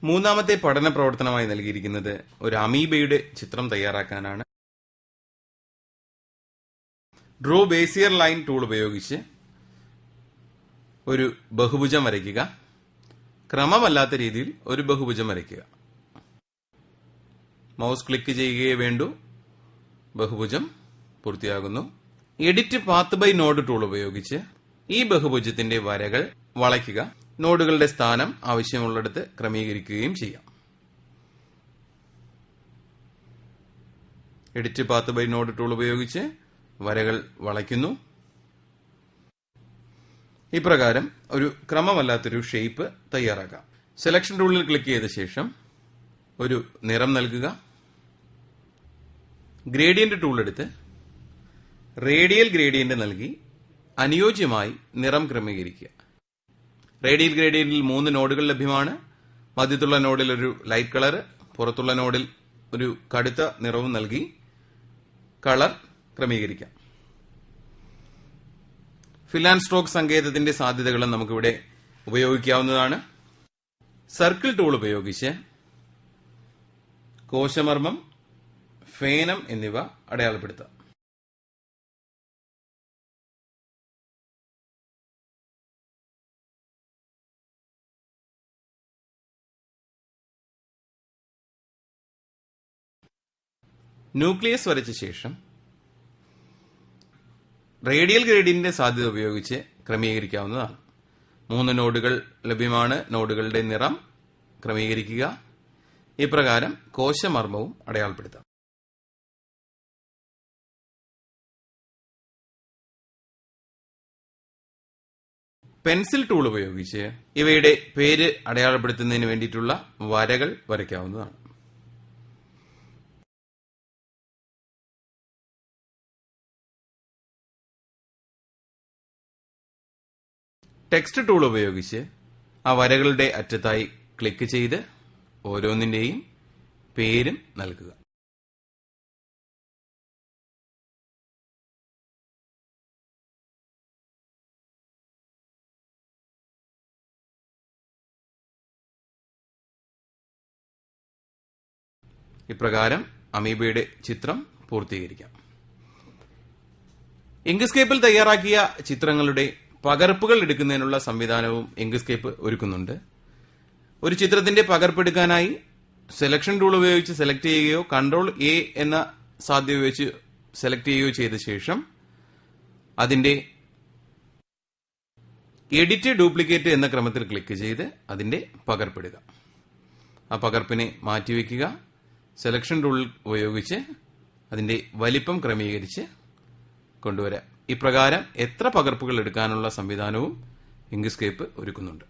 മൂന്നാമത്തെ പഠന പ്രവർത്തനമായി നൽകിയിരിക്കുന്നത് ഒരു അമീബയുടെ ചിത്രം തയ്യാറാക്കാനാണ്. ഡ്രോ ബേസിയർ ലൈൻ ടൂൾ ഉപയോഗിച്ച് ഒരു ബഹുഭുജം വരയ്ക്കുക. ക്രമമല്ലാത്ത രീതിയിൽ ഒരു ബഹുഭുജം വരയ്ക്കുക. മൗസ് ക്ലിക്ക് ചെയ്യുകയേ വേണ്ടൂ. ബഹുഭുജം പൂർത്തിയാകുന്നു. Edit path by node tool ഉപയോഗിച്ച് ഈ ബഹുഭുജത്തിന്റെ വരകൾ വളയ്ക്കുക. നോഡുകളുടെ സ്ഥാനം ആവശ്യമുള്ളിടത്ത് ക്രമീകരിക്കുകയും ചെയ്യാം. Edit path by node tool ഉപയോഗിച്ച് വരകൾ വളയ്ക്കുന്നു. ഇപ്രകാരം ഒരു ക്രമമല്ലാത്തൊരു ഷേപ്പ് തയ്യാറാക്കാം. സെലക്ഷൻ ടൂളിൽ ക്ലിക്ക് ചെയ്ത ശേഷം ഒരു നിറം നൽകുക. ഗ്രേഡിയന്റ് ടൂൾ എടുത്ത് റേഡിയൽ ഗ്രേഡിയന്റ് നൽകി അനുയോജ്യമായി നിറം ക്രമീകരിക്കുക. റേഡിയൽ ഗ്രേഡിയന്റിൽ 3 നോഡുകൾ ലഭ്യമാണ്. മധ്യത്തുള്ള നോഡിൽ ഒരു ലൈറ്റ് കളർ, പുറത്തുള്ള നോഡിൽ ഒരു കടുത്ത നിറവും നൽകി കളർ ക്രമീകരിക്കാം. ഫിൽ ആൻഡ് സ്ട്രോക്ക് സങ്കേതത്തിന്റെ സാധ്യതകളും നമുക്കിവിടെ ഉപയോഗിക്കാവുന്നതാണ്. സർക്കിൾ ടൂൾ ഉപയോഗിച്ച് കോശമർമ്മം, ഫേനം എന്നിവ അടയാളപ്പെടുത്താം. ന്യൂക്ലിയസ് വരച്ച ശേഷം റേഡിയൽ ഗ്രേഡിയന്റിന്റെ സാധ്യത ഉപയോഗിച്ച് ക്രമീകരിക്കാവുന്നതാണ്. 3 നോഡുകൾ ലഭ്യമാണ്. നോഡുകളുടെ നിറം ക്രമീകരിക്കുക. ഇപ്രകാരം കോശമർമ്മവും അടയാളപ്പെടുത്താം. പെൻസിൽ ടൂൾ ഉപയോഗിച്ച് ഇവയുടെ പേര് അടയാളപ്പെടുത്തുന്നതിന് വേണ്ടിയിട്ടുള്ള വരകൾ വരയ്ക്കാവുന്നതാണ്. ടെക്സ്റ്റ് ടൂൾ ഉപയോഗിച്ച് ആ വരകളുടെ അറ്റത്തായി ക്ലിക്ക് ചെയ്ത് ഓരോന്നിന്റെയും പേരും നൽകുക. ഇപ്രകാരം അമീബയുടെ ചിത്രം പൂർത്തീകരിക്കാം. ഇങ്ക്സ്കേപ്പിൽ തയ്യാറാക്കിയ ചിത്രങ്ങളുടെ പകർപ്പുകൾ എടുക്കുന്നതിനുള്ള സംവിധാനവും ഇങ്ക്സ്കേപ്പ് ഒരുക്കുന്നുണ്ട്. ഒരു ചിത്രത്തിന്റെ പകർപ്പെടുക്കാനായി സെലക്ഷൻ ടൂൾ ഉപയോഗിച്ച് സെലക്ട് ചെയ്യുകയോ കൺട്രോൾ എ എന്ന സാധ്യത ഉപയോഗിച്ച് സെലക്ട് ചെയ്യുകയോ ചെയ്ത ശേഷം അതിന്റെ എഡിറ്റ് ഡ്യൂപ്ലിക്കേറ്റ് എന്ന ക്രമത്തിൽ ക്ലിക്ക് ചെയ്ത് അതിന്റെ പകർപ്പെടുക. ആ പകർപ്പിനെ മാറ്റിവെക്കുക. സെലക്ഷൻ ടൂൾ ഉപയോഗിച്ച് അതിന്റെ വലിപ്പം ക്രമീകരിച്ച് കൊണ്ടുവരാം. ഇപ്രകാരം എത്ര പകർപ്പുകൾ എടുക്കാനുള്ള സംവിധാനവും ഇങ്ക്സ്കേപ്പ് ഒരുക്കുന്നുണ്ട്.